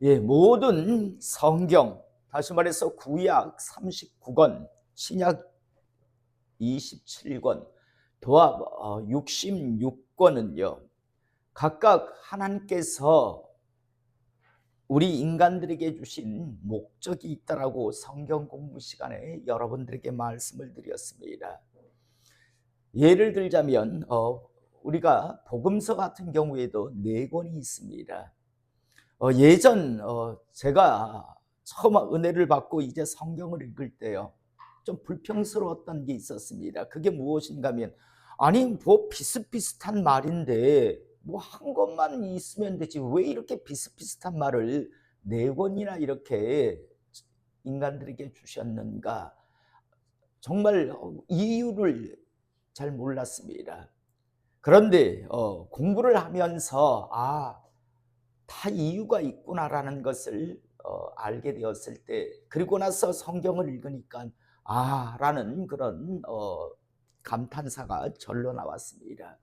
예, 모든 성경, 다시 말해서 구약 39권, 신약 27권, 도합 66권은요. 각각 하나님께서 우리 인간들에게 주신 목적이 있다라고 성경 공부 시간에 여러분들에게 말씀을 드렸습니다. 예를 들자면 우리가 복음서 같은 경우에도 4권이 있습니다. 예전 제가 처음 은혜를 받고 이제 성경을 읽을 때요, 좀 불평스러웠던 게 있었습니다. 그게 무엇인가 하면, 아니 뭐 비슷비슷한 말인데 뭐 한 것만 있으면 되지, 왜 이렇게 비슷비슷한 말을 4권이나 이렇게 인간들에게 주셨는가. 정말 이유를 잘 몰랐습니다. 그런데 공부를 하면서 다 이유가 있구나라는 것을 알게 되었을 때, 그리고 나서 성경을 읽으니까 라는 그런 감탄사가 절로 나왔습니다.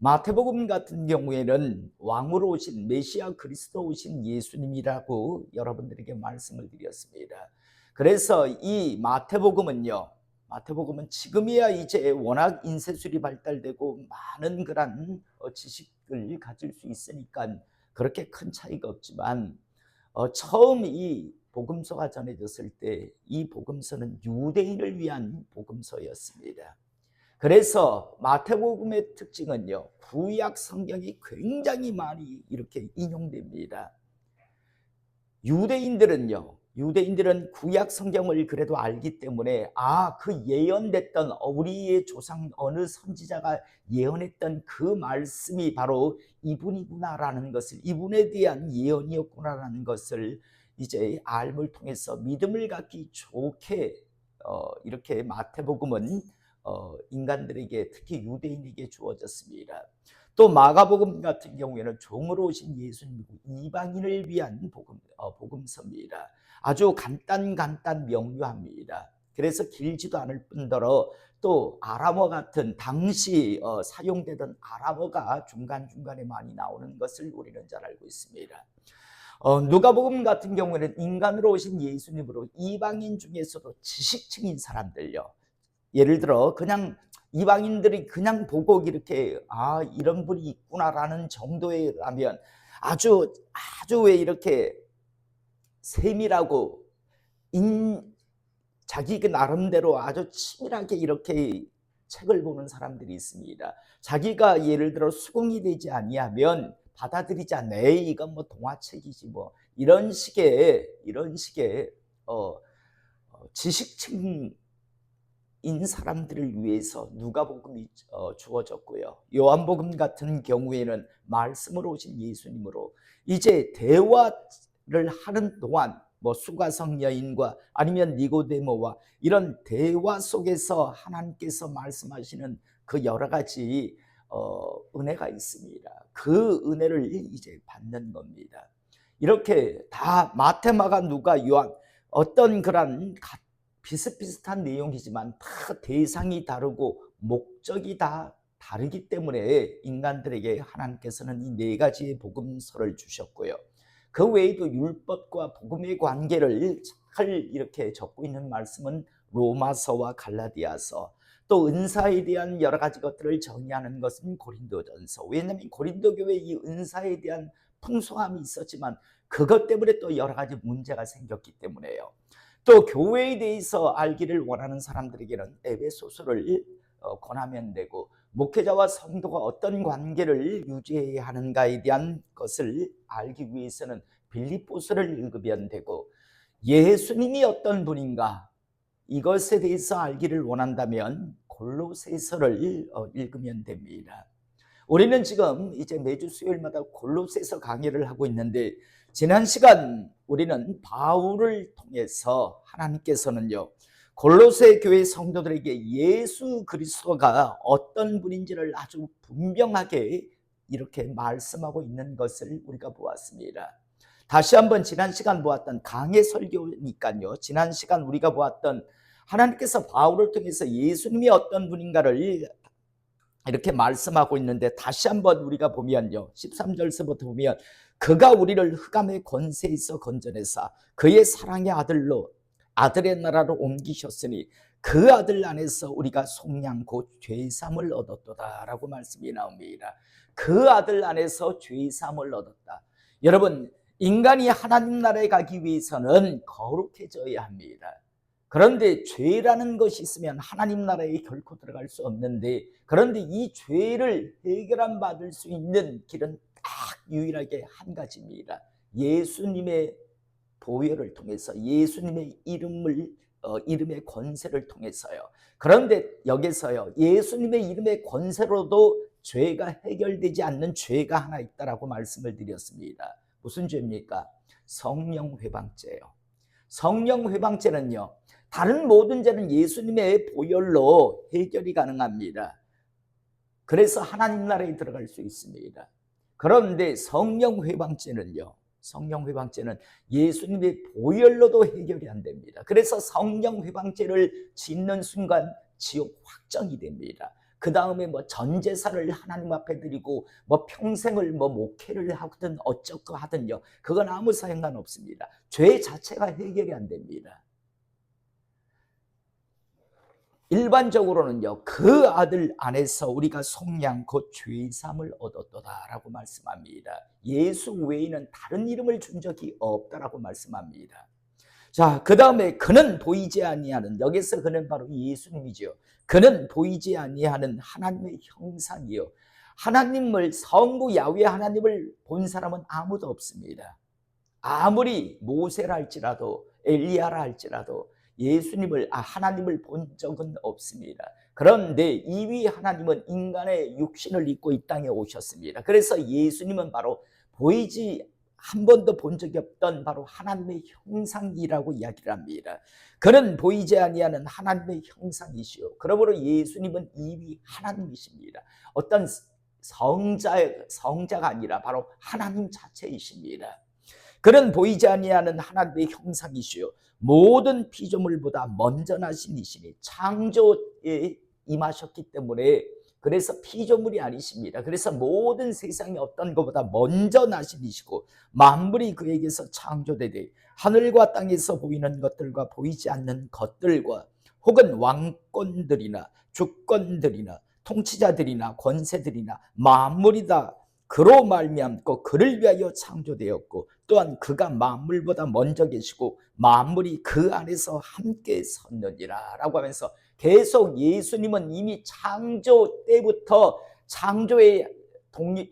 마태복음 같은 경우에는 왕으로 오신 메시아 그리스도 오신 예수님이라고 여러분들에게 말씀을 드렸습니다. 그래서 이 마태복음은 지금이야 이제 워낙 인쇄술이 발달되고 많은 그런 지식을 가질 수 있으니까 그렇게 큰 차이가 없지만, 처음 이 복음서가 전해졌을 때 이 복음서는 유대인을 위한 복음서였습니다. 그래서 마태복음의 특징은요, 구약 성경이 굉장히 많이 이렇게 인용됩니다. 유대인들은 구약 성경을 그래도 알기 때문에 그 예언됐던 우리의 조상 어느 선지자가 예언했던 그 말씀이 바로 이분이구나라는 것을, 이분에 대한 예언이었구나라는 것을 이제 알을 통해서 믿음을 갖기 좋게 이렇게 마태복음은 인간들에게, 특히 유대인에게 주어졌습니다. 또 마가복음 같은 경우에는 종으로 오신 예수님이고 이방인을 위한 복음서입니다. 아주 간단 명료합니다. 그래서 길지도 않을 뿐더러 또 아람어 같은 당시 사용되던 아람어가 중간중간에 많이 나오는 것을 우리는 잘 알고 있습니다. 누가복음 같은 경우에는 인간으로 오신 예수님으로 이방인 중에서도 지식층인 사람들요, 예를 들어 그냥 이방인들이 그냥 보고 이렇게 이런 분이 있구나라는 정도라면, 아주 왜 이렇게 세밀하고 자기 그 나름대로 아주 치밀하게 이렇게 책을 보는 사람들이 있습니다. 자기가 예를 들어 수긍이 되지 아니하면 받아들이지 않네, 이건 뭐 동화책이지 뭐, 이런 식의 지식층 인 사람들을 위해서 누가복음이 주어졌고요. 요한복음 같은 경우에는 말씀으로 오신 예수님으로 이제 대화를 하는 동안 뭐 수가성 여인과 아니면 니고데모와 이런 대화 속에서 하나님께서 말씀하시는 그 여러 가지 은혜가 있습니다. 그 은혜를 이제 받는 겁니다. 이렇게 다 마태, 마가, 누가, 요한 어떤 그런 비슷비슷한 내용이지만 다 대상이 다르고 목적이 다 다르기 때문에 인간들에게 하나님께서는 이 4가지의 복음서를 주셨고요. 그 외에도 율법과 복음의 관계를 잘 이렇게 적고 있는 말씀은 로마서와 갈라디아서, 또 은사에 대한 여러 가지 것들을 정의하는 것은 고린도전서. 왜냐하면 고린도 교회에 이 은사에 대한 풍성함이 있었지만 그것 때문에 또 여러 가지 문제가 생겼기 때문에요. 또 교회에 대해서 알기를 원하는 사람들에게는 에베소서를 권하면 되고, 목회자와 성도가 어떤 관계를 유지해야 하는가에 대한 것을 알기 위해서는 빌립보서를 읽으면 되고, 예수님이 어떤 분인가 이것에 대해서 알기를 원한다면 골로새서를 읽으면 됩니다. 우리는 지금 이제 매주 수요일마다 골로새서 강의를 하고 있는데, 지난 시간 우리는 바울을 통해서 하나님께서는요, 골로새 교회 성도들에게 예수 그리스도가 어떤 분인지를 아주 분명하게 이렇게 말씀하고 있는 것을 우리가 보았습니다. 다시 한번 지난 시간 보았던 강해 설교니까요, 지난 시간 우리가 보았던 하나님께서 바울을 통해서 예수님이 어떤 분인가를 이렇게 말씀하고 있는데, 다시 한번 우리가 보면요, 13절서부터 보면 그가 우리를 흑암의 권세에서 건져내사 그의 사랑의 아들로 아들의 나라로 옮기셨으니 그 아들 안에서 우리가 속량 곧 죄사함을 얻었도다 라고 말씀이 나옵니다. 그 아들 안에서 죄사함을 얻었다. 여러분, 인간이 하나님 나라에 가기 위해서는 거룩해져야 합니다. 그런데 죄라는 것이 있으면 하나님 나라에 결코 들어갈 수 없는데, 그런데 이 죄를 해결함 받을 수 있는 길은 딱 유일하게 한 가지입니다. 예수님의 보혈을 통해서, 예수님의 이름의 권세를 통해서요. 그런데 여기서요, 예수님의 이름의 권세로도 죄가 해결되지 않는 죄가 하나 있다라고 말씀을 드렸습니다. 무슨 죄입니까? 성령 회방죄예요. 성령 회방죄는요, 다른 모든 죄는 예수님의 보혈로 해결이 가능합니다. 그래서 하나님 나라에 들어갈 수 있습니다. 그런데 성령 회방죄는요, 성령 회방죄는 예수님의 보혈로도 해결이 안 됩니다. 그래서 성령 회방죄를 짓는 순간 지옥 확정이 됩니다. 그 다음에 전 제사를 하나님 앞에 드리고 평생을 목회를 하든 어쩌고 하든요, 그건 아무 상관없습니다. 죄 자체가 해결이 안 됩니다. 일반적으로는요, 그 아들 안에서 우리가 속량 곧 죄사함을 얻었도다라고 말씀합니다. 예수 외에는 다른 이름을 준 적이 없다라고 말씀합니다. 자, 그 다음에 그는 보이지 아니하는, 여기서 그는 바로 예수님이죠. 그는 보이지 아니하는 하나님의 형상이요, 하나님을, 성부 야훼 하나님을 본 사람은 아무도 없습니다. 아무리 모세라 할지라도, 엘리야라 할지라도 예수님을, 하나님을 본 적은 없습니다. 그런데 이 위 하나님은 인간의 육신을 입고 이 땅에 오셨습니다. 그래서 예수님은 바로 보이지, 한 번도 본 적이 없던 바로 하나님의 형상이라고 이야기를 합니다. 그는 보이지 아니하는 하나님의 형상이시오. 그러므로 예수님은 이 위 하나님이십니다. 어떤 성자가 아니라 바로 하나님 자체이십니다. 그는 보이지 아니하는 하나님의 형상이시오, 모든 피조물보다 먼저 나신 이시니, 창조에 임하셨기 때문에, 그래서 피조물이 아니십니다. 그래서 모든 세상의 어떤 것보다 먼저 나신 이시고, 만물이 그에게서 창조되되 하늘과 땅에서 보이는 것들과 보이지 않는 것들과 혹은 왕권들이나 주권들이나 통치자들이나 권세들이나 만물이 다 그로 말미암고 그를 위하여 창조되었고, 또한 그가 만물보다 먼저 계시고 만물이 그 안에서 함께 섰느니라 라고 하면서 계속 예수님은 이미 창조 때부터 창조에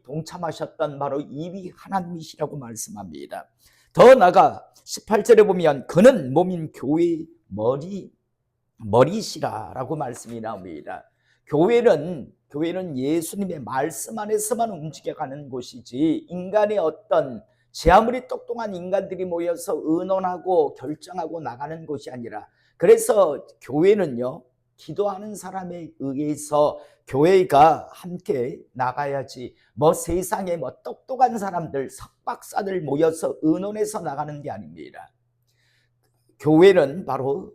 동참하셨던 바로 이 위 하나님이시라고 말씀합니다. 더 나아가 18절에 보면 그는 몸인 교회의 머리시라 라고 말씀이 나옵니다. 교회는 예수님의 말씀 안에서만 움직여가는 곳이지, 인간의 어떤 제 아무리 똑똑한 인간들이 모여서 의논하고 결정하고 나가는 곳이 아니라, 그래서 교회는요, 기도하는 사람에 의해서 교회가 함께 나가야지, 세상에 똑똑한 사람들, 석박사들 모여서 의논해서 나가는 게 아닙니다. 교회는 바로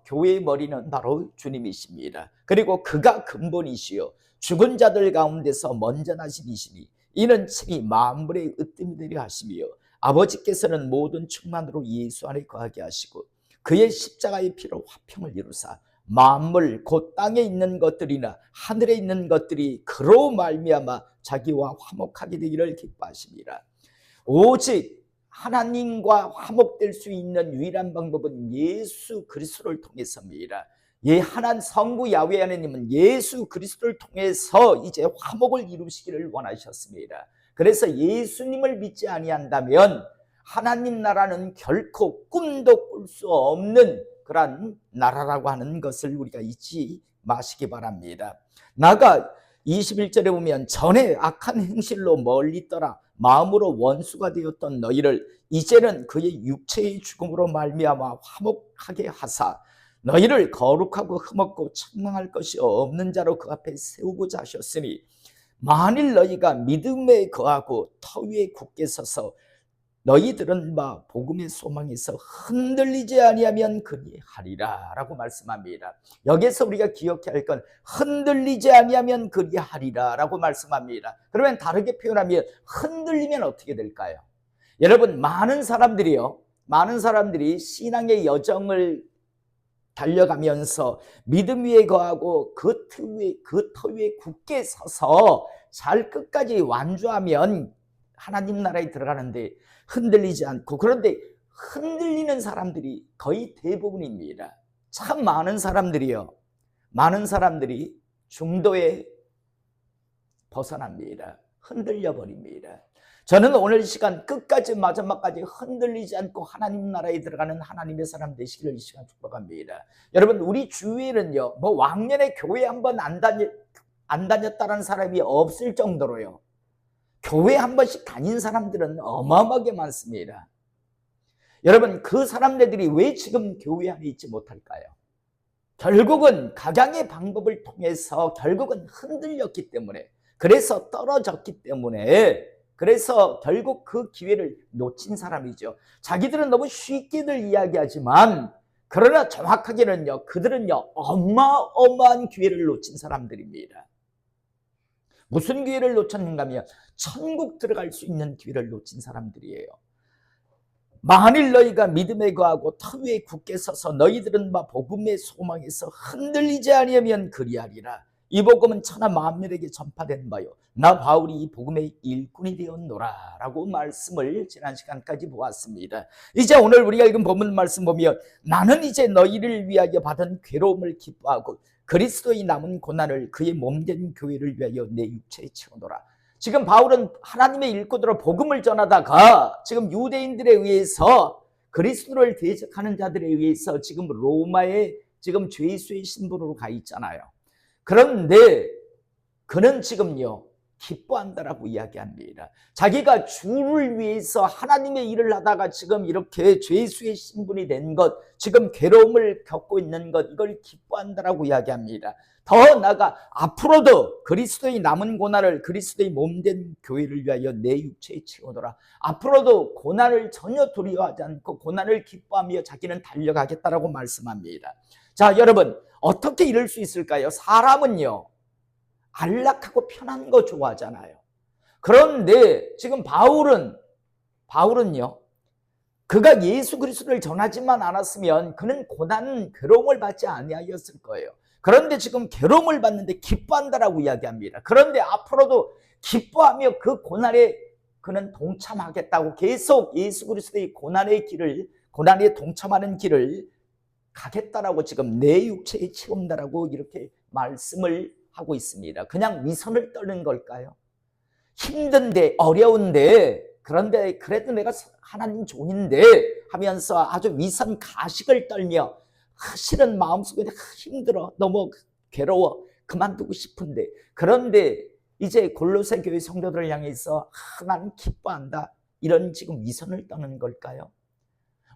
교회의 머리는 바로 주님이십니다. 그리고 그가 근본이시요 죽은 자들 가운데서 먼저 나신 이시니, 이는 친히 만물의 으뜸이 되려 하시며 아버지께서는 모든 충만으로 예수 안에 거하게 하시고 그의 십자가의 피로 화평을 이루사 만물 곧 땅에 있는 것들이나 하늘에 있는 것들이 그로 말미암아 자기와 화목하게 되기를 기뻐하십니다. 오직 하나님과 화목될 수 있는 유일한 방법은 예수 그리스도를 통해서입니다. 하나님 성부 야훼 하나님은 예수 그리스도를 통해서 이제 화목을 이루시기를 원하셨습니다. 그래서 예수님을 믿지 아니한다면 하나님 나라는 결코 꿈도 꿀 수 없는 그러한 나라라고 하는 것을 우리가 잊지 마시기 바랍니다. 나가 21절에 보면 전에 악한 행실로 멀리 떠나 마음으로 원수가 되었던 너희를 이제는 그의 육체의 죽음으로 말미암아 화목하게 하사 너희를 거룩하고 흠없고 책망할 것이 없는 자로 그 앞에 세우고자 하셨으니, 만일 너희가 믿음에 거하고 터 위에 굳게 서서 너희들은 복음의 소망에서 흔들리지 아니하면 그리하리라 라고 말씀합니다. 여기서 우리가 기억해야 할 건 흔들리지 아니하면 그리하리라 라고 말씀합니다. 그러면 다르게 표현하면 흔들리면 어떻게 될까요? 여러분, 많은 사람들이 신앙의 여정을 달려가면서 믿음 위에 거하고 그 터 위에 굳게 서서 잘 끝까지 완주하면 하나님 나라에 들어가는데 흔들리지 않고, 그런데 흔들리는 사람들이 거의 대부분입니다. 참 많은 사람들이 중도에 벗어납니다. 흔들려 버립니다. 저는 오늘 시간 끝까지 마지막까지 흔들리지 않고 하나님 나라에 들어가는 하나님의 사람 되시기를 이 시간 축복합니다. 여러분, 우리 주위에는요, 뭐 왕년에 교회 한번 안 다녔다는 사람이 없을 정도로요, 교회 한 번씩 다닌 사람들은 어마어마하게 많습니다. 여러분, 그 사람들이 왜 지금 교회 안에 있지 못할까요? 결국은 각양의 방법을 통해서 결국은 흔들렸기 때문에, 그래서 떨어졌기 때문에, 그래서 결국 그 기회를 놓친 사람이죠. 자기들은 너무 쉽게들 이야기하지만, 그러나 정확하게는요, 그들은요, 어마어마한 기회를 놓친 사람들입니다. 무슨 기회를 놓쳤는가 하면 천국 들어갈 수 있는 기회를 놓친 사람들이에요. 만일 너희가 믿음에 거하고 터 위에 굳게 서서 너희들은 복음의 소망에서 흔들리지 아니하면 그리하리라. 이 복음은 천하 만민에게 전파된 바요, 나 바울이 이 복음의 일꾼이 되었노라 라고 말씀을 지난 시간까지 보았습니다. 이제 오늘 우리가 읽은 본문 말씀 보면, 나는 이제 너희를 위하여 받은 괴로움을 기뻐하고 그리스도의 남은 고난을 그의 몸된 교회를 위하여 내 육체에 채우노라. 지금 바울은 하나님의 일꾼으로 복음을 전하다가 지금 유대인들에 의해서, 그리스도를 대적하는 자들에 의해서 지금 로마에 지금 죄수의 신분으로 가 있잖아요. 그런데 그는 지금요, 기뻐한다라고 이야기합니다. 자기가 주를 위해서 하나님의 일을 하다가 지금 이렇게 죄수의 신분이 된 것, 지금 괴로움을 겪고 있는 것, 이걸 기뻐한다라고 이야기합니다. 더 나아가 앞으로도 그리스도의 남은 고난을 그리스도의 몸된 교회를 위하여 내 육체에 채우노라. 앞으로도 고난을 전혀 두려워하지 않고 고난을 기뻐하며 자기는 달려가겠다라고 말씀합니다. 자, 여러분, 어떻게 이럴 수 있을까요? 사람은요, 안락하고 편한 거 좋아하잖아요. 그런데 지금 바울은요, 그가 예수 그리스도를 전하지만 않았으면 그는 고난, 괴로움을 받지 아니하였을 거예요. 그런데 지금 괴로움을 받는데 기뻐한다라고 이야기합니다. 그런데 앞으로도 기뻐하며 그 고난에 그는 동참하겠다고, 계속 예수 그리스도의 고난에 동참하는 길을 가겠다라고 지금 내 육체에 채운다라고 이렇게 말씀을 하고 있습니다. 그냥 위선을 떨는 걸까요? 힘든데, 어려운데, 그런데 그래도 내가 하나님 종인데 하면서 아주 위선 가식을 떨며, 실은 마음속에 힘들어, 너무 괴로워, 그만두고 싶은데, 그런데 이제 골로새 교회 성도들을 향해서 나는 기뻐한다, 이런 지금 위선을 떠는 걸까요?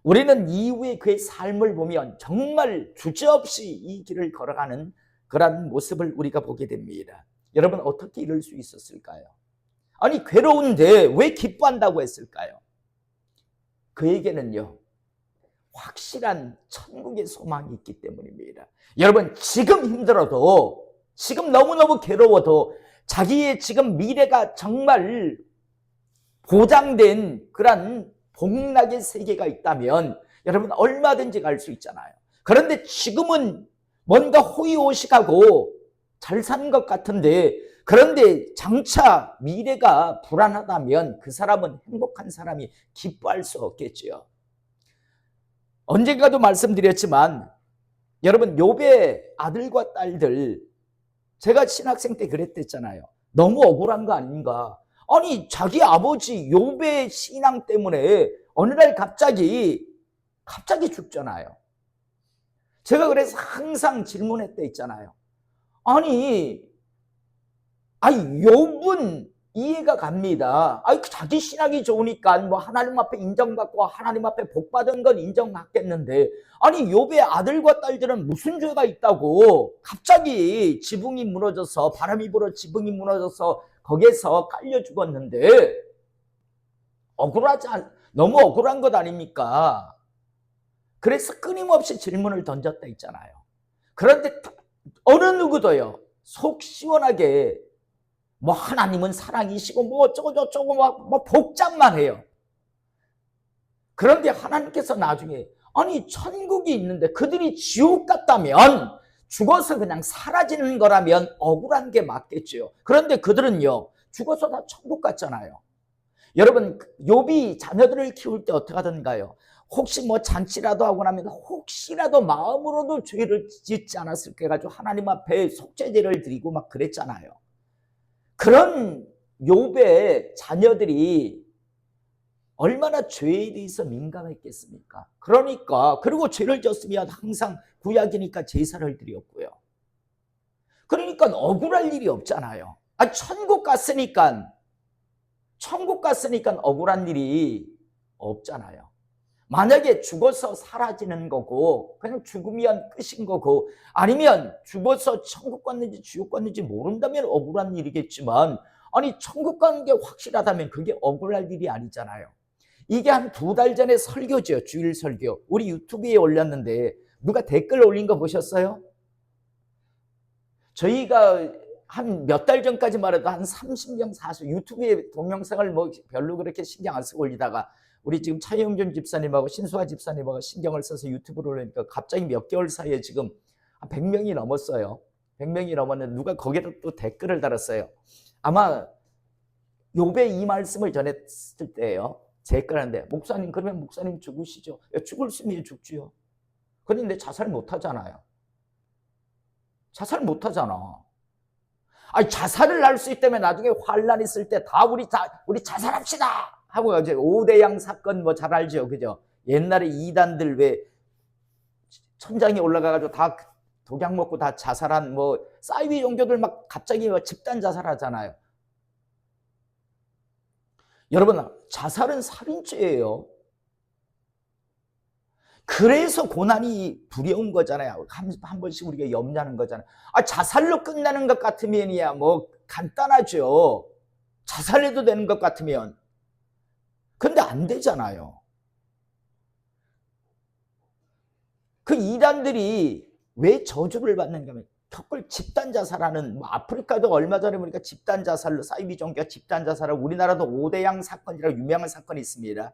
우리는 이후에 그의 삶을 보면 정말 주저없이 이 길을 걸어가는 그런 모습을 우리가 보게 됩니다. 여러분, 어떻게 이럴 수 있었을까요? 아니, 괴로운데 왜 기뻐한다고 했을까요? 그에게는요, 확실한 천국의 소망이 있기 때문입니다. 여러분, 지금 힘들어도, 지금 너무너무 괴로워도 자기의 지금 미래가 정말 보장된 그런 복락의 세계가 있다면 여러분 얼마든지 갈 수 있잖아요. 그런데 지금은 뭔가 호의호식하고 잘 사는 것 같은데, 그런데 장차 미래가 불안하다면 그 사람은 행복한 사람이 기뻐할 수 없겠지요. 언젠가도 말씀드렸지만 여러분, 욥의 아들과 딸들, 제가 신학생 때 그랬댔잖아요. 너무 억울한 거 아닌가? 아니, 자기 아버지 욥의 신앙 때문에 어느 날 갑자기 죽잖아요. 제가 그래서 항상 질문했다 있잖아요. 아니, 욥은 이해가 갑니다. 자기 신앙이 좋으니까 뭐 하나님 앞에 인정받고 하나님 앞에 복받은 건 인정받겠는데, 아니, 욥의 아들과 딸들은 무슨 죄가 있다고 갑자기 지붕이 무너져서, 바람이 불어 지붕이 무너져서 거기에서 깔려 죽었는데, 너무 억울한 것 아닙니까? 그래서 끊임없이 질문을 던졌다 있잖아요. 그런데 어느 누구도요, 속 시원하게 뭐 하나님은 사랑이시고 뭐 어쩌고 저쩌고 막 복잡만 해요. 그런데 하나님께서 나중에 아니 천국이 있는데 그들이 지옥 같다면 죽어서 그냥 사라지는 거라면 억울한 게 맞겠죠. 그런데 그들은요 죽어서 다 천국 갔잖아요. 여러분 욥이 자녀들을 키울 때 어떻게 하던가요? 혹시 뭐 잔치라도 하고 나면 혹시라도 마음으로도 죄를 짓지 않았을까 해가지고 하나님 앞에 속죄제를 드리고 막 그랬잖아요. 그런 욥의 자녀들이 얼마나 죄에 대해서 민감했겠습니까? 그러니까 그리고 죄를 졌으면 항상 구약이니까 제사를 드렸고요. 그러니까 억울할 일이 없잖아요. 천국 갔으니까 억울한 일이 없잖아요. 만약에 죽어서 사라지는 거고 그냥 죽으면 끝인 거고 아니면 죽어서 천국 갔는지 지옥 갔는지 모른다면 억울한 일이겠지만 아니 천국 가는 게 확실하다면 그게 억울할 일이 아니잖아요. 이게 한 2달 전에 설교죠. 주일 설교. 우리 유튜브에 올렸는데 누가 댓글 올린 거 보셨어요? 저희가 한 몇 달 전까지만 해도 한 30명 40 유튜브에 동영상을 뭐 별로 그렇게 신경 안 쓰고 올리다가 우리 지금 차영준 집사님하고 신수아 집사님하고 신경을 써서 유튜브를 올리니까 갑자기 몇 개월 사이에 지금 한 100명이 넘었어요. 100명이 넘었는데 누가 거기다 또 댓글을 달았어요. 아마 욥의 이 말씀을 전했을 때예요. 댓글하는데 목사님 그러면 목사님 죽으시죠? 죽을 수 있으면 죽지요. 그런데 자살 못하잖아요. 자살 못하잖아. 아니 자살을 할 수 있다면 나중에 환란 있을 때 다 우리 자살합시다 하고 이제 5대양 사건 뭐 잘 알죠, 그죠? 옛날에 이단들 왜 천장에 올라가가지고 다 독약 먹고 다 자살한 뭐 사이비 종교들 막 갑자기 집단 자살하잖아요. 여러분 자살은 살인죄예요. 그래서 고난이 두려운 거잖아요. 한 번씩 우리가 염려하는 거잖아요. 자살로 끝나는 것 같으면이야 뭐 간단하죠. 자살해도 되는 것 같으면. 근데 안 되잖아요. 그 이단들이 왜 저주를 받는가 하면 집단 자살하는 뭐 아프리카도 얼마 전에 보니까 집단 자살로 사이비 종교가 집단 자살하고 우리나라도 5대양 사건이라고 유명한 사건이 있습니다.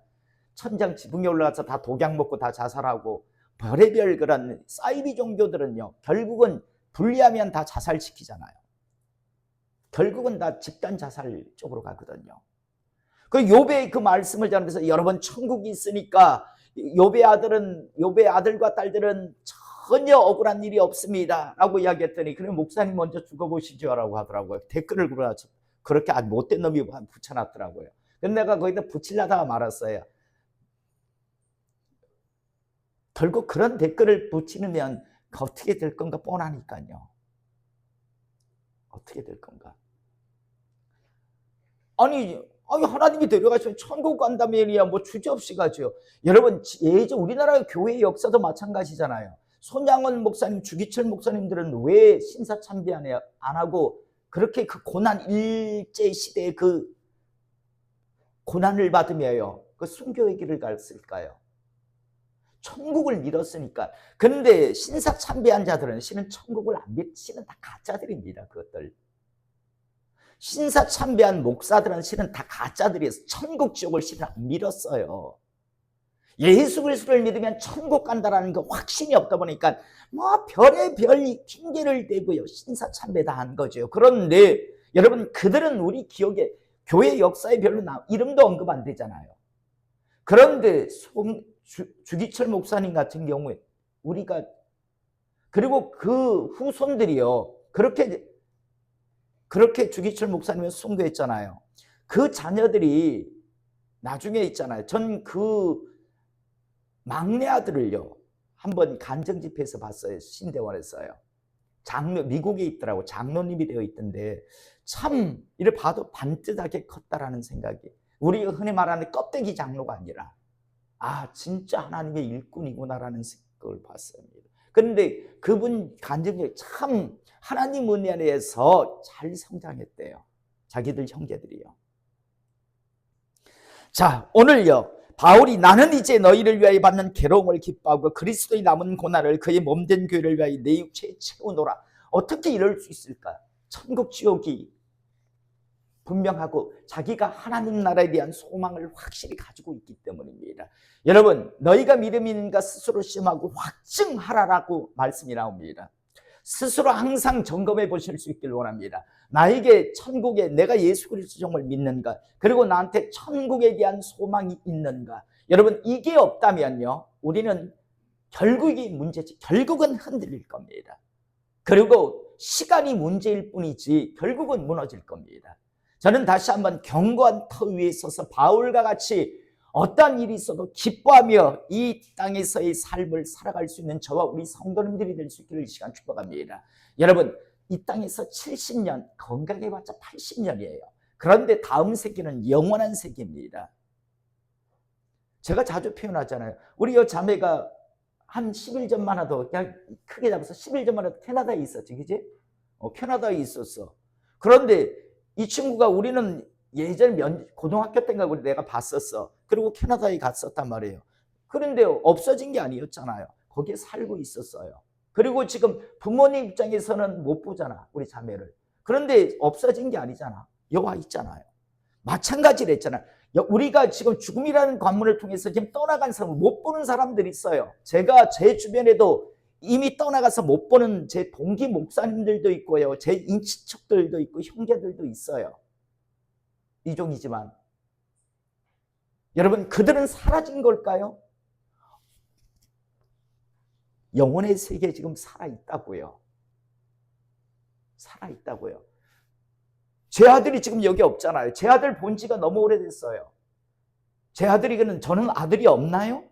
천장 지붕에 올라가서 다 독약 먹고 다 자살하고 별의별 그런 사이비 종교들은요 결국은 분리하면 다 자살시키잖아요. 결국은 다 집단 자살 쪽으로 가거든요. 그 욥의 그 말씀을 전하면서 여러분 천국이 있으니까 욥의 아들과 딸들은 전혀 억울한 일이 없습니다 라고 이야기했더니 그래 목사님 먼저 죽어보시죠 라고 하더라고요. 댓글을 그렇게 아주 못된 놈이 붙여놨더라고요. 근데 내가 거기다 붙이려다가 말았어요. 결국 그런 댓글을 붙이면 어떻게 될 건가 뻔하니까요. 어떻게 될 건가. 아니 하나님이 데려가시면 천국 간다면이야 뭐 주저없이 가죠. 여러분 예전 우리나라 교회 역사도 마찬가지잖아요. 손양원 목사님, 주기철 목사님들은 왜 신사참배 안 하고 그렇게 그 고난 일제 시대의 그 고난을 받으며요 그 순교의 길을 갔을까요? 천국을 믿었으니까. 근데 신사 참배한 자들은 실은 천국을 안 믿지는 다 가짜들입니다. 그것들. 신사 참배한 목사들은 실은 다 가짜들이어서 천국 지옥을 실은 안 믿었어요. 예수 그리스도를 믿으면 천국 간다라는 거 확신이 없다 보니까 뭐 별의별 핑계를 대고요. 신사 참배 다 한 거죠. 그런데 여러분 그들은 우리 기억에 교회 역사에 별로 이름도 언급 안 되잖아요. 그런데 주기철 목사님 같은 경우에 우리가 그리고 그 후손들이요 그렇게 주기철 목사님을 순교했잖아요. 그 자녀들이 나중에 있잖아요. 전 그 막내 아들을요 한번 간증 집회에서 봤어요. 신대원에서요. 미국에 있더라고. 장로님이 되어 있던데 참 이를 봐도 반듯하게 컸다라는 생각이. 우리가 흔히 말하는 껍데기 장로가 아니라 진짜 하나님의 일꾼이구나라는 생각을 봤습니다. 그런데 그분 간증이 참 하나님 은혜 안에서 잘 성장했대요. 자기들 형제들이요. 자, 오늘요. 바울이 나는 이제 너희를 위하여 받는 괴로움을 기뻐하고 그리스도의 남은 고난을 그의 몸된 교회를 위하여 내 육체에 채우노라. 어떻게 이럴 수 있을까? 천국 지옥이 분명하고 자기가 하나님 나라에 대한 소망을 확실히 가지고 있기 때문입니다. 여러분, 너희가 믿음이 있는가 스스로 시험하고 확증하라라고 말씀이 나옵니다. 스스로 항상 점검해 보실 수 있길 원합니다. 나에게 천국에 내가 예수 그리스도 정말 믿는가? 그리고 나한테 천국에 대한 소망이 있는가? 여러분, 이게 없다면요, 우리는 결국이 문제지, 결국은 흔들릴 겁니다. 그리고 시간이 문제일 뿐이지 결국은 무너질 겁니다. 저는 다시 한번 견고한 터 위에 서서 바울과 같이 어떠한 일이 있어도 기뻐하며 이 땅에서의 삶을 살아갈 수 있는 저와 우리 성도님들이 될 수 있기를 이 시간 축복합니다. 여러분, 이 땅에서 70년, 건강해 봤자 80년이에요. 그런데 다음 세계는 영원한 세계입니다. 제가 자주 표현하잖아요. 우리 여 자매가 한 10일 전만 해도, 그냥 크게 잡아서 10일 전만 해도 캐나다에 있었지, 그지? 캐나다에 있었어. 그런데 이 친구가, 우리는 예전 고등학교 때인가 내가 봤었어. 그리고 캐나다에 갔었단 말이에요. 그런데 없어진 게 아니었잖아요. 거기에 살고 있었어요. 그리고 지금 부모님 입장에서는 못 보잖아, 우리 자매를. 그런데 없어진 게 아니잖아. 여와 있잖아요. 마찬가지로 했잖아요. 우리가 지금 죽음이라는 관문을 통해서 지금 떠나간 사람, 못 보는 사람들이 있어요. 제가 제 주변에도 이미 떠나가서 못 보는 제 동기 목사님들도 있고요, 제 인친척들도 있고 형제들도 있어요. 이종이지만 여러분, 그들은 사라진 걸까요? 영혼의 세계에 지금 살아있다고요. 살아있다고요. 제 아들이 지금 여기 없잖아요. 제 아들 본 지가 너무 오래됐어요. 제 아들이, 저는 아들이 없나요?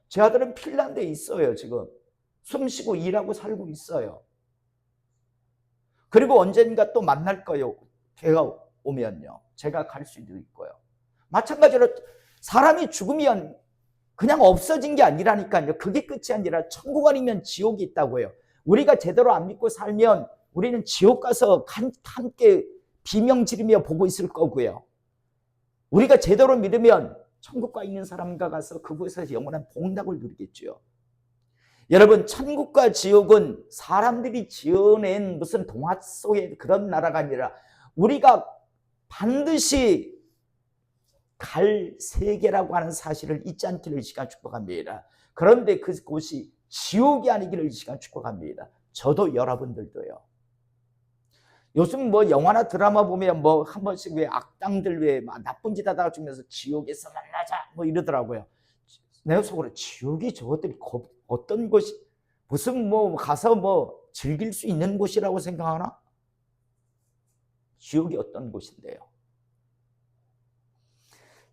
제 아들은 핀란드에 있어요. 지금 숨쉬고 일하고 살고 있어요. 그리고 언젠가 또 만날 거예요. 걔가 오면요, 제가 갈 수도 있고요. 마찬가지로 사람이 죽으면 그냥 없어진 게 아니라니까요. 그게 끝이 아니라 천국 아니면 지옥이 있다고요. 우리가 제대로 안 믿고 살면 우리는 지옥 가서 함께 비명 지르며 보고 있을 거고요. 우리가 제대로 믿으면 천국과 있는 사람과 가서 그곳에서 영원한 복락을 누리겠죠. 여러분, 천국과 지옥은 사람들이 지어낸 무슨 동화 속의 그런 나라가 아니라 우리가 반드시 갈 세계라고 하는 사실을 잊지 않기를 이 시간 축복합니다. 그런데 그곳이 지옥이 아니기를 이 시간 축복합니다. 저도 여러분들도요. 요즘 뭐 영화나 드라마 보면 뭐 한 번씩 왜 악당들 왜 나쁜 짓 하다가 죽면서 지옥에서 만나자 뭐 이러더라고요. 내 속으로 지옥이 저것들이 어떤 곳이, 무슨 뭐 가서 뭐 즐길 수 있는 곳이라고 생각하나? 지옥이 어떤 곳인데요?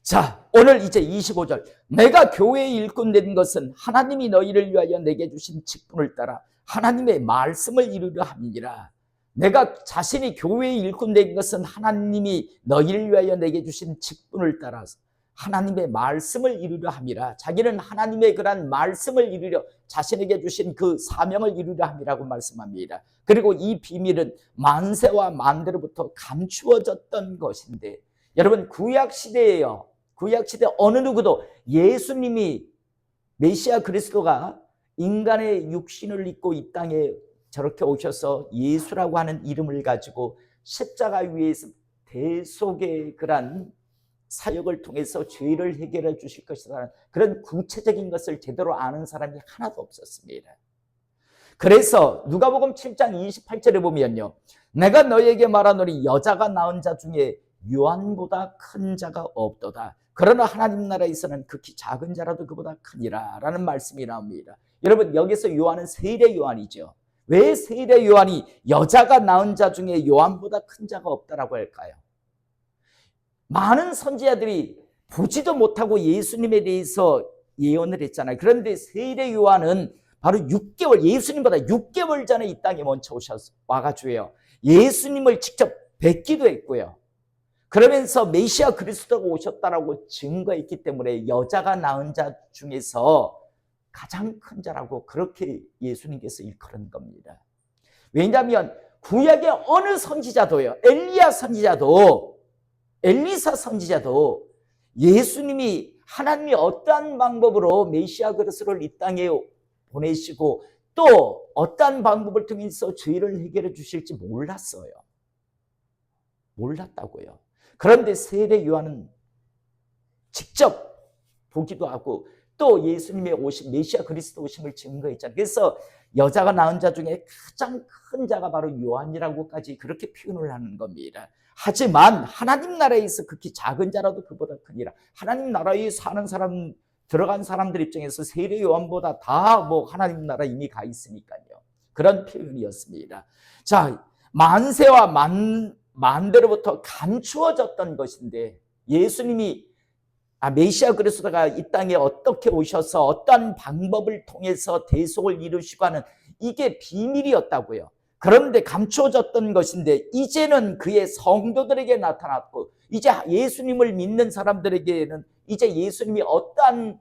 자, 오늘 이제 25절. 내가 교회의 일꾼 된 것은 하나님이 너희를 위하여 내게 주신 직분을 따라 하나님의 말씀을 이루려 함이니라. 내가 자신이 교회의 일꾼 된 것은 하나님이 너희를 위하여 내게 주신 직분을 따라서 하나님의 말씀을 이루려 함이라. 자기는 하나님의 그런 말씀을 이루려, 자신에게 주신 그 사명을 이루려 함이라고 말씀합니다. 그리고 이 비밀은 만세와 만대로부터 감추어졌던 것인데, 여러분, 구약시대예요. 구약시대 어느 누구도 예수님이, 메시아 그리스도가 인간의 육신을 입고 이 땅에 저렇게 오셔서 예수라고 하는 이름을 가지고 십자가 위에서 대속의 그런 사역을 통해서 죄를 해결해 주실 것이라는 그런 구체적인 것을 제대로 아는 사람이 하나도 없었습니다. 그래서 누가복음 7장 28절에 보면요, 내가 너희에게 말하노니 여자가 낳은 자 중에 요한보다 큰 자가 없도다. 그러나 하나님 나라에서는 극히 작은 자라도 그보다 크니라 라는 말씀이 나옵니다. 여러분, 여기서 요한은 세례 요한이죠. 왜 세례 요한이 여자가 낳은 자 중에 요한보다 큰 자가 없다라고 할까요? 많은 선지자들이 보지도 못하고 예수님에 대해서 예언을 했잖아요. 그런데 세례 요한은 바로 6개월, 예수님보다 6개월 전에 이 땅에 먼저 와가지고요, 예수님을 직접 뵙기도 했고요. 그러면서 메시아 그리스도가 오셨다라고 증거했기 때문에 여자가 낳은 자 중에서 가장 큰 자라고 그렇게 예수님께서 일컬은 겁니다. 왜냐하면 구약의 어느 선지자도요, 엘리사 선지자도 예수님이, 하나님이 어떠한 방법으로 메시아 그리스도를 이 땅에 보내시고 또 어떠한 방법을 통해서 죄를 해결해 주실지 몰랐어요. 몰랐다고요. 그런데 세례 요한은 직접 보기도 하고 또 예수님의 오심, 메시아 그리스도 오심을 증거했잖아요. 그래서 여자가 낳은 자 중에 가장 큰 자가 바로 요한이라고까지 그렇게 표현을 하는 겁니다. 하지만 하나님 나라에서 극히 작은 자라도 그보다 크니라. 하나님 나라에 사는 사람, 들어간 사람들 입장에서 세례 요한보다 다 뭐 하나님 나라 이미 가 있으니까요. 그런 표현이었습니다. 자, 만세와 만대로부터 감추어졌던 것인데 예수님이 메시아 그리스도가 이 땅에 어떻게 오셔서 어떤 방법을 통해서 대속을 이루시고 하는 이게 비밀이었다고요. 그런데 감추어졌던 것인데 이제는 그의 성도들에게 나타났고 이제 예수님을 믿는 사람들에게는 이제 예수님이 어떠한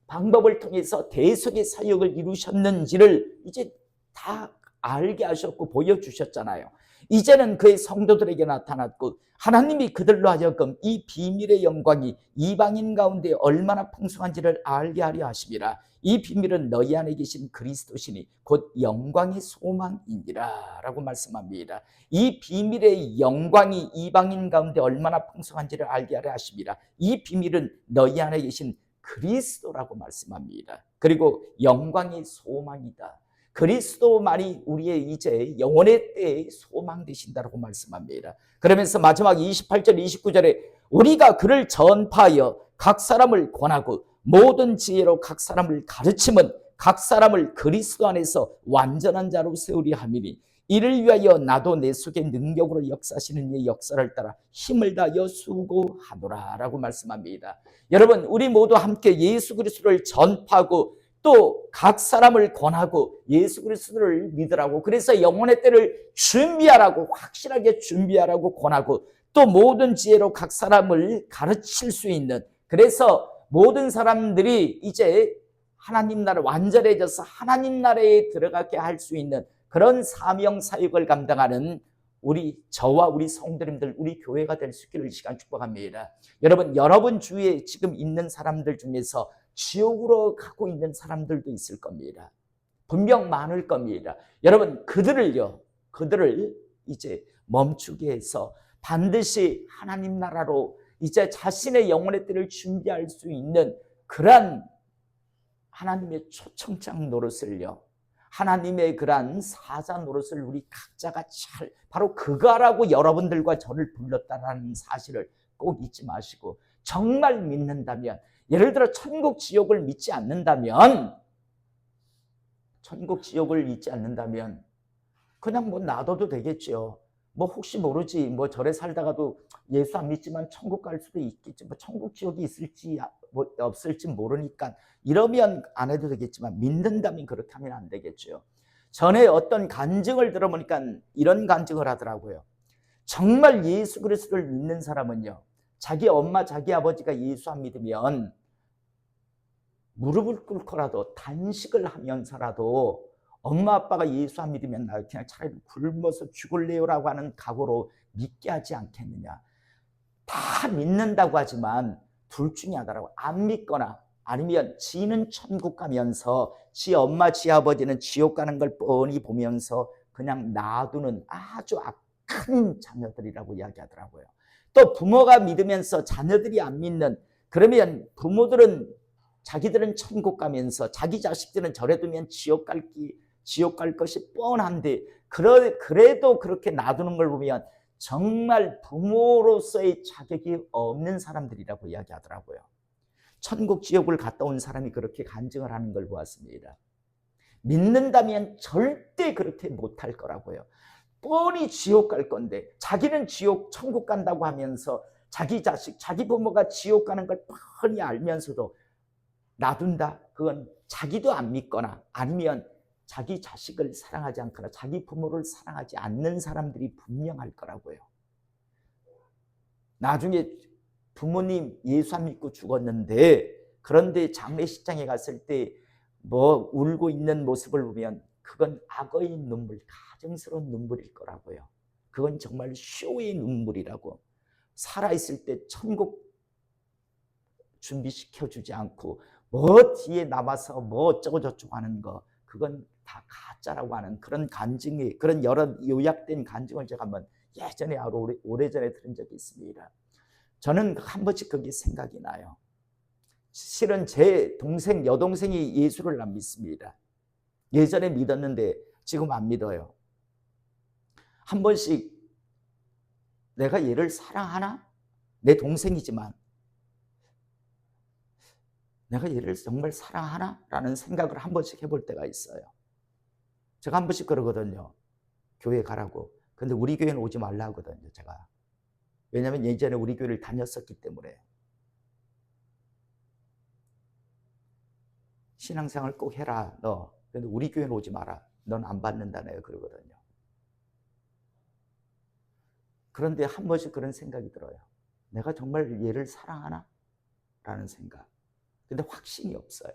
방법을 통해서 대속의 사역을 이루셨는지를 이제 다 알게 하셨고 보여주셨잖아요. 이제는 그의 성도들에게 나타났고 하나님이 그들로 하여금 이 비밀의 영광이 이방인 가운데 얼마나 풍성한지를 알게 하려 하심이라. 이 비밀은 너희 안에 계신 그리스도시니 곧 영광의 소망이니라 라고 말씀합니다. 이 비밀의 영광이 이방인 가운데 얼마나 풍성한지를 알게 하려 하심이라. 이 비밀은 너희 안에 계신 그리스도라고 말씀합니다. 그리고 영광의 소망이다. 그리스도만이 우리의 이제 영원의 때의 소망 되신다라고 말씀합니다. 그러면서 마지막 28절 29절에 우리가 그를 전파하여 각 사람을 권하고 모든 지혜로 각 사람을 가르침은 각 사람을 그리스도 안에서 완전한 자로 세우리 함이니 이를 위하여 나도 내 속에 능력으로 역사하시는 이의 역사를 따라 힘을 다하여 수고하노라 라고 말씀합니다. 여러분, 우리 모두 함께 예수 그리스도를 전파하고 또 각 사람을 권하고 예수 그리스도를 믿으라고, 그래서 영혼의 때를 준비하라고, 확실하게 준비하라고 권하고 또 모든 지혜로 각 사람을 가르칠 수 있는, 그래서 모든 사람들이 이제 하나님 나라 완전해져서 하나님 나라에 들어가게 할 수 있는 그런 사명 사역을 감당하는 저와 우리 성도님들, 우리 교회가 될 수 있기를 이 시간 축복합니다. 여러분 주위에 지금 있는 사람들 중에서 지옥으로 가고 있는 사람들도 있을 겁니다. 분명 많을 겁니다. 여러분, 그들을 이제 멈추게 해서 반드시 하나님 나라로 이제 자신의 영혼의 때를 준비할 수 있는 그러한 하나님의 초청장 노릇을요, 하나님의 그러한 사자 노릇을 우리 각자가 잘, 바로 그거라고 여러분들과 저를 불렀다는 사실을 꼭 잊지 마시고, 정말 믿는다면, 예를 들어 천국 지옥을 믿지 않는다면 그냥 뭐 놔둬도 되겠죠. 뭐 혹시 모르지, 뭐 절에 살다가도 예수 안 믿지만 천국 갈 수도 있겠지, 뭐 천국 지옥이 있을지 뭐 없을지 모르니까 이러면 안 해도 되겠지만, 믿는다면 그렇게 하면 안 되겠죠. 전에 어떤 간증을 들어보니까 이런 간증을 하더라고요. 정말 예수 그리스도를 믿는 사람은요, 자기 엄마 자기 아버지가 예수 안 믿으면 무릎을 꿇고라도 단식을 하면서라도 엄마 아빠가 예수 안 믿으면 나 그냥 차라리 굶어서 죽을래요라고 하는 각오로 믿게 하지 않겠느냐. 다 믿는다고 하지만 둘 중에 하나라고, 안 믿거나 아니면 지는 천국 가면서 지 엄마 지 아버지는 지옥 가는 걸 뻔히 보면서 그냥 놔두는 아주 악한 자녀들이라고 이야기하더라고요. 또 부모가 믿으면서 자녀들이 안 믿는, 그러면 부모들은 자기들은 천국 가면서 자기 자식들은 절에 두면 지옥 갈 것이 뻔한데 그래도 그렇게 놔두는 걸 보면 정말 부모로서의 자격이 없는 사람들이라고 이야기하더라고요. 천국 지옥을 갔다 온 사람이 그렇게 간증을 하는 걸 보았습니다. 믿는다면 절대 그렇게 못할 거라고요. 뻔히 지옥 갈 건데 자기는 천국 간다고 하면서 자기 자식, 자기 부모가 지옥 가는 걸 뻔히 알면서도 놔둔다? 그건 자기도 안 믿거나 아니면 자기 자식을 사랑하지 않거나 자기 부모를 사랑하지 않는 사람들이 분명할 거라고요. 나중에 부모님 예수 안 믿고 죽었는데, 그런데 장례식장에 갔을 때 뭐 울고 있는 모습을 보면 그건 악어의 눈물, 가증스러운 눈물일 거라고요. 그건 정말 쇼의 눈물이라고. 살아있을 때 천국 준비시켜주지 않고 뭐 뒤에 남아서 뭐 어쩌고 저쩌고 하는 거, 그건 다 가짜라고 하는 그런 간증이, 그런 여러 요약된 간증을 제가 한번 예전에 오래전에 들은 적이 있습니다. 저는 한 번씩 그게 생각이 나요. 실은 제 여동생이 예수를 안 믿습니다. 예전에 믿었는데 지금 안 믿어요. 한 번씩 내가 얘를 사랑하나? 내 동생이지만 내가 얘를 정말 사랑하나? 라는 생각을 한 번씩 해볼 때가 있어요. 제가 한 번씩 그러거든요. 교회 가라고. 근데 우리 교회는 오지 말라 하거든요, 제가. 왜냐하면 예전에 우리 교회를 다녔었기 때문에. 신앙생활 꼭 해라, 너. 근데 우리 교회는 오지 마라. 넌 안 받는다, 내가 그러거든요. 그런데 한 번씩 그런 생각이 들어요. 내가 정말 얘를 사랑하나? 라는 생각. 근데 확신이 없어요.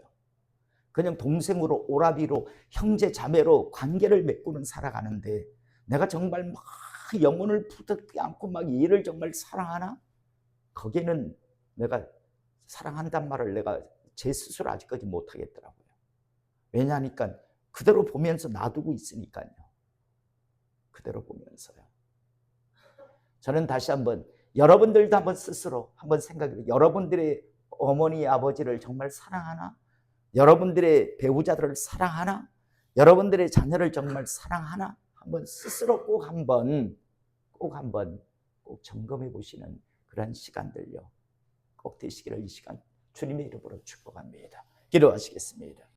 그냥 동생으로, 오라비로, 형제 자매로 관계를 맺고는 살아가는데 내가 정말 막 영혼을 부득이 안고 막 얘를 정말 사랑하나? 거기는 내가 사랑한단 말을 내가 제 스스로 아직까지 못하겠더라고요. 왜냐하니까 그대로 보면서 놔두고 있으니까요. 그대로 보면서요. 저는 다시 한번 여러분들도 한번 스스로 한번 생각해요. 여러분들의 어머니 아버지를 정말 사랑하나? 여러분들의 배우자들을 사랑하나? 여러분들의 자녀를 정말 사랑하나? 한번 스스로 꼭 점검해 보시는 그런 시간들요. 꼭 되시기를 이 시간 주님의 이름으로 축복합니다. 기도하시겠습니다.